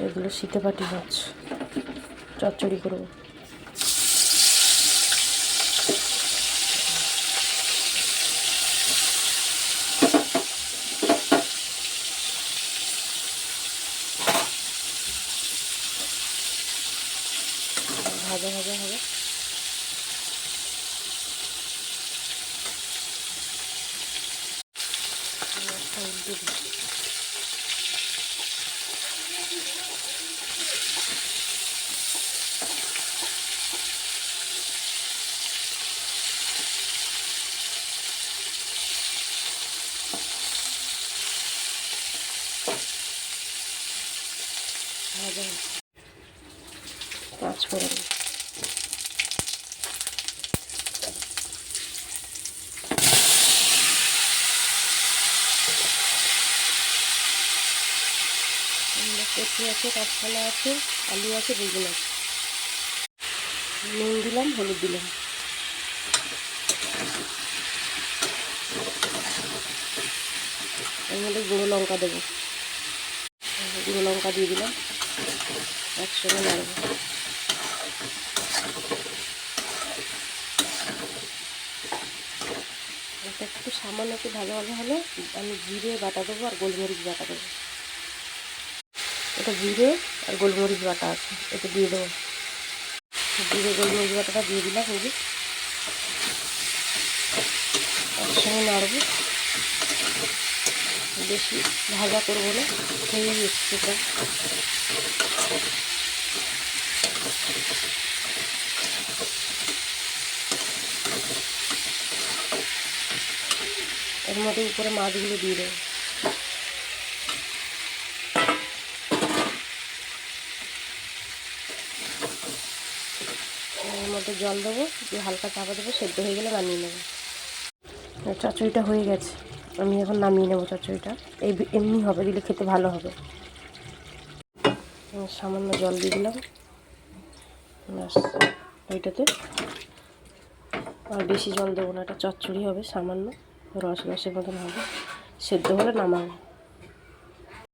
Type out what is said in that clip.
এগুলো শীতেপাটি মাছ চচ্চড়ি করবো। ভাজা ভাজা হবে। ভাজা পাঁচ ফোড়ন, কচু আছে, কাঁচকলা আছে, আলু আছে, বেগুন আছে। নুন দিলাম, হলুদ দিলাম। এর মধ্যে গুঁড়ো লঙ্কা দেবো, গুঁড়ো লঙ্কা দিয়ে দিলাম, একসঙ্গে নাড়ব। এটা একটু সামান্য একটু ভালো ভালো হলে আমি জিরে বাটা দেবো আর গোলমরিচ বাটা দেবো। এটা জিরে আর গোলমরিচ বাটা আছে, এটা দিয়ে দেবো। জিরে গোলমরিচ বাটাটা দিয়ে দিলাম। এই যে একসঙ্গে নাড়ব, বেশি ভাজা করবো না, হয়ে এসছে এটা। এর মধ্যে উপরে মাছগুলো দিয়ে দেবো। এর মধ্যে জল দেবো, দিয়ে হালকা চাপা দেবো, সেদ্ধ হয়ে গেলে নামিয়ে নেবো। চচ্চড়িটা হয়ে গেছে, আমি এখন নামিয়ে নেবো চচ্চড়িটা। এমনি হবে, দিলে খেতে ভালো হবে। সামান্য জল দিয়ে দিলাম ব্যাস ওইটাতে, আর বেশি জল দেবো না, এটা চচ্চড়ি হবে, সামান্য রস রসের মতন হবে, সেদ্ধ হলে নামাবো।